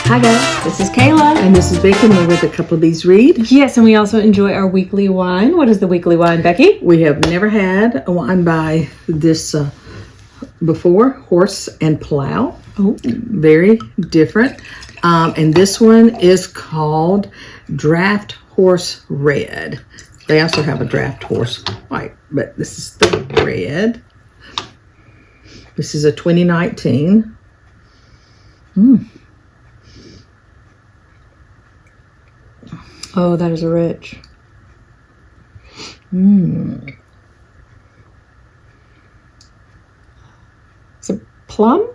Hi guys, this is Kayla. And this is Becky, and we're with a couple of these read. Yes, and we also enjoy our weekly wine. What is the weekly wine, Becky? We have never had a wine by this before, Horse and Plow. Oh, very different. And this one is called Draft Horse Red. They also have a Draft Horse White, but this is the red. This is a 2019. Oh, that is a rich. Is it plum?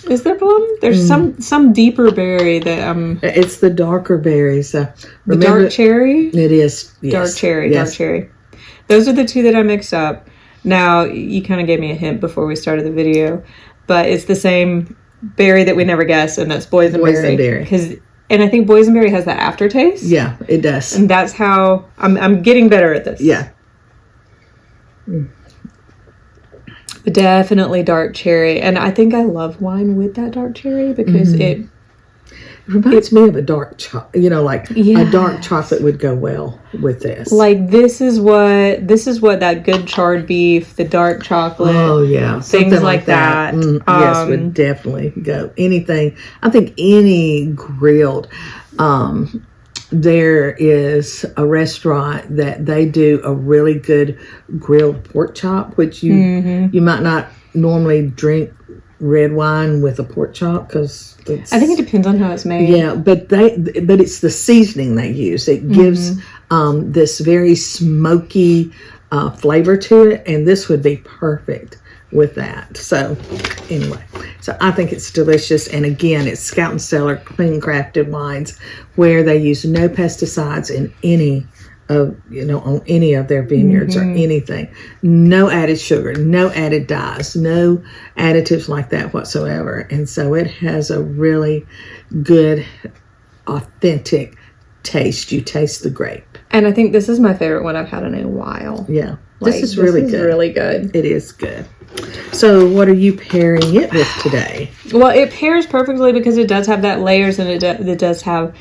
Is there plum? There's some deeper berry that It's the darker berries. the dark cherry. It is, yes. Dark cherry, Yes. dark cherry. Those are the two that I mixed up. Now, you kind of gave me a hint before we started the video, but it's the same berry that we never guessed, and that's boysenberry. Boysenberry. And I think boysenberry has that aftertaste. Yeah, it does. And that's how I'm getting better at this. Yeah. But definitely dark cherry. And I think I love wine with that dark cherry because it Reminds me of a dark chocolate, a Yes. dark chocolate would go well with this. like this is what that good charred beef, the dark chocolate. Oh yeah, things something like that. Yes, would definitely go. Anything. I think any grilled. There is a restaurant that they do a really good grilled pork chop, which you might not normally drink red wine with a pork chop because I think it depends on how it's made. yeah, but it's the seasoning they use. It gives this very smoky flavor to it, and this would be perfect with that. So anyway, so I think it's delicious, and again, it's Scout and Cellar clean crafted wines where they use no pesticides in any of on any of their vineyards or anything. No added sugar, no added dyes, no additives like that whatsoever. And so it has a really good, authentic taste. You taste the grape. And I think this is my favorite one I've had in a while. Yeah, Like, this is really good. Really good. It is good. So what are you pairing it with today? Well, it pairs perfectly because it does have that layers and it does have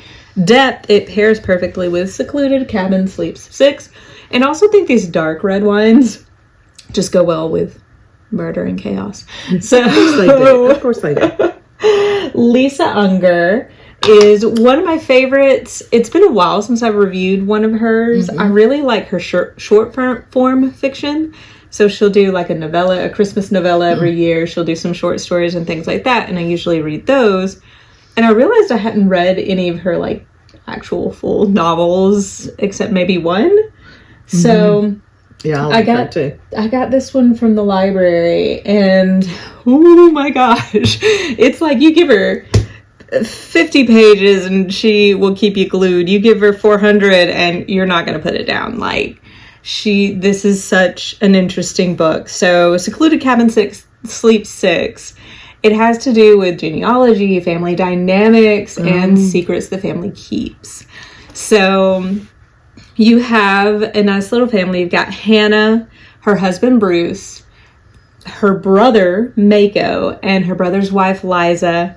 depth. It pairs perfectly with Secluded Cabin Sleeps Six. And I also think these dark red wines just go well with murder and chaos. So Of course they do. Lisa Unger is one of my favorites. It's been a while since I've reviewed one of hers. I really like her short form fiction. So she'll do like a Christmas novella every year. She'll do some short stories and things like that. And I usually read those. And I realized I hadn't read any of her like actual full novels except maybe one. So Yeah, I got too. I got this one from the library, and oh my gosh, it's like you give her 50 pages and she will keep you glued. You give her 400 and you're not going to put it down. This is such an interesting book. So Secluded Cabin Sleeps Six. It has to do with genealogy, family dynamics, and secrets the family keeps. So you have a nice little family. You've got Hannah, her husband Bruce, her brother Mako, and her brother's wife Liza,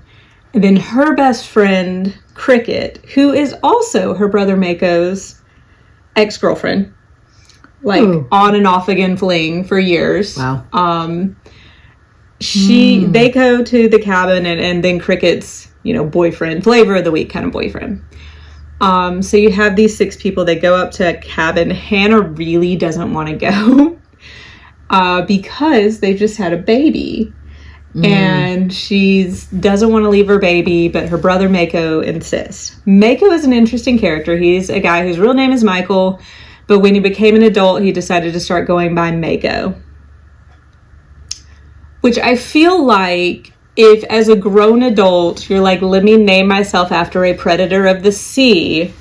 and then her best friend Cricket, who is also her brother Mako's ex-girlfriend. On and off again fling for years. Wow. They go to the cabin and then Cricket's, boyfriend, flavor of the week kind of boyfriend. So you have these 6 people. They go up to a cabin. Hannah really doesn't want to go because they just had a baby. And she doesn't want to leave her baby, but her brother Mako insists. Mako is an interesting character. He's a guy whose real name is Michael, but when he became an adult, he decided to start going by Mako. Which I feel like if as a grown adult, you're like, let me name myself after a predator of the sea,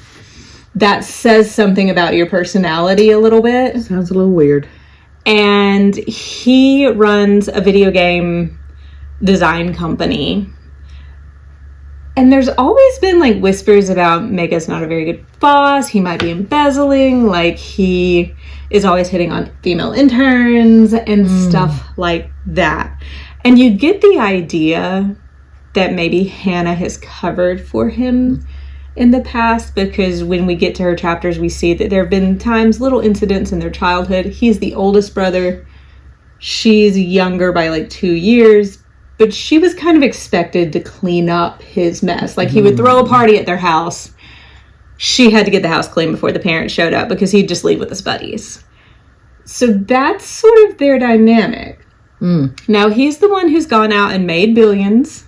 that says something about your personality a little bit. Sounds a little weird. And he runs a video game design company. And there's always been like whispers about Mega's not a very good boss. He might be embezzling. Like he is always hitting on female interns and stuff like that. And you get the idea that maybe Hannah has covered for him in the past, because when we get to her chapters, we see that there have been times, little incidents in their childhood. He's the oldest brother. She's younger by like 2 years, but she was kind of expected to clean up his mess. Like, he would throw a party at their house. She had to get the house clean before the parents showed up because he'd just leave with his buddies. So that's sort of their dynamic. Now, he's the one who's gone out and made billions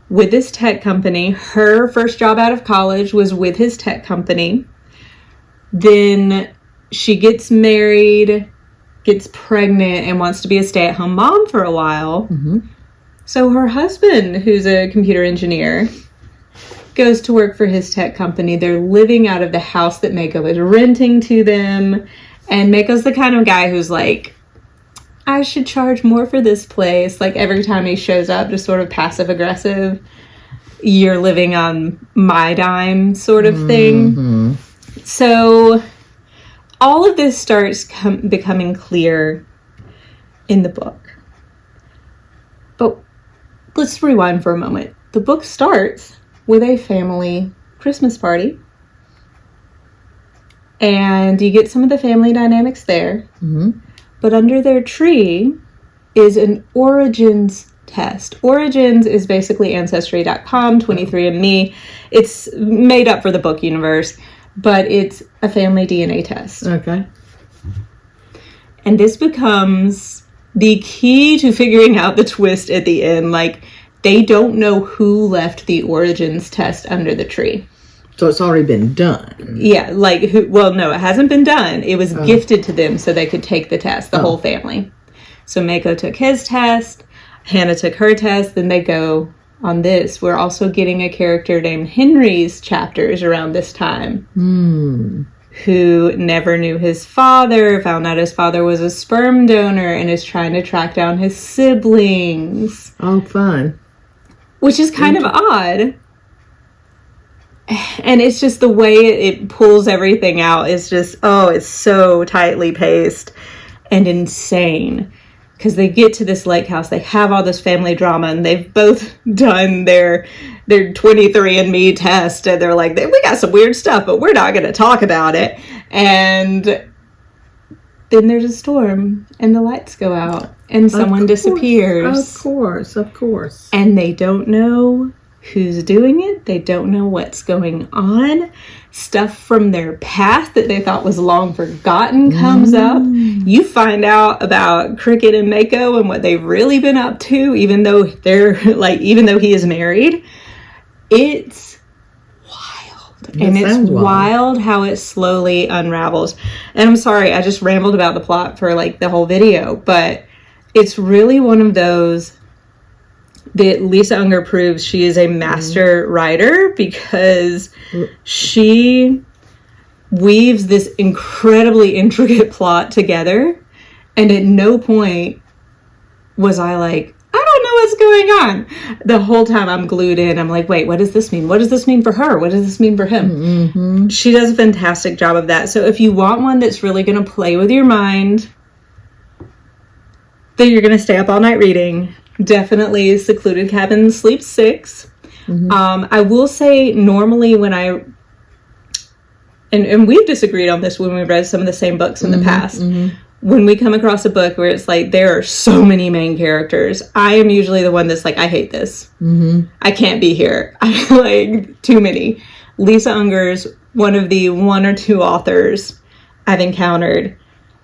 with this tech company. Her first job out of college was with his tech company. Then she gets married, gets pregnant, and wants to be a stay-at-home mom for a while. So her husband, who's a computer engineer, goes to work for his tech company. They're living out of the house that Mako is renting to them. And Mako's the kind of guy who's like, I should charge more for this place. Like, every time he shows up, just sort of passive aggressive, you're living on my dime sort of thing. So all of this starts becoming clear in the book. But let's rewind for a moment. The book starts with a family Christmas party. And you get some of the family dynamics there. But under their tree is an Origins test. Origins is basically Ancestry.com, 23andMe. It's made up for the book universe, but it's a family DNA test. Okay. And this becomes the key to figuring out the twist at the end. Like, they don't know who left the Origins test under the tree. So it's already been done. Yeah, like, well, no, it hasn't been done. It was gifted to them so they could take the test, the whole family. So Mako took his test, Hannah took her test, then they go on this. We're also getting a character named Henry's chapters around this time, who never knew his father, found out his father was a sperm donor, and is trying to track down his siblings. Oh, fun. Which is kind of odd. And it's just the way it pulls everything out is just, it's so tightly paced and insane. Because they get to this lake house, they have all this family drama, and they've both done their 23andMe test, and they're like, we got some weird stuff, but we're not going to talk about it. And then there's a storm, and the lights go out, and someone disappears. Of course. And they don't know who's doing it. They don't know what's going on. Stuff from their past that they thought was long forgotten comes up. You find out about Cricket and Mako and what they've really been up to, even though he is married. It's wild. And it's wild how it slowly unravels. And I'm sorry, I just rambled about the plot for like the whole video, but it's really one of those that Lisa Unger proves she is a master writer, because she weaves this incredibly intricate plot together, and at no point was I like, I don't know what's going on. The whole time I'm glued in. I'm like, wait, what does this mean? What does this mean for her? What does this mean for him? She does a fantastic job of that. So if you want one that's really going to play with your mind, that you're going to stay up all night reading, definitely Secluded Cabin Sleeps Six. I will say, normally when and we've disagreed on this when we've read some of the same books in the past. When we come across a book where it's like, there are so many main characters, I am usually the one that's like, I hate this. I can't be here. I like too many. Lisa Unger's one of the 1 or 2 authors I've encountered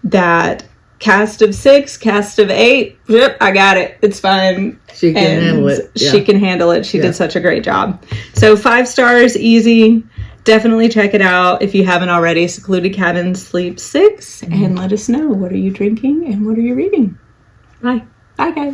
that cast of 6, cast of 8, yep, I got it. It's fine. She can handle it. Yeah. She can handle it. She did such a great job. So 5 stars, easy. Definitely check it out if you haven't already. Secluded Cabin Sleeps Six. And let us know, what are you drinking and what are you reading? Bye. Bye, guys.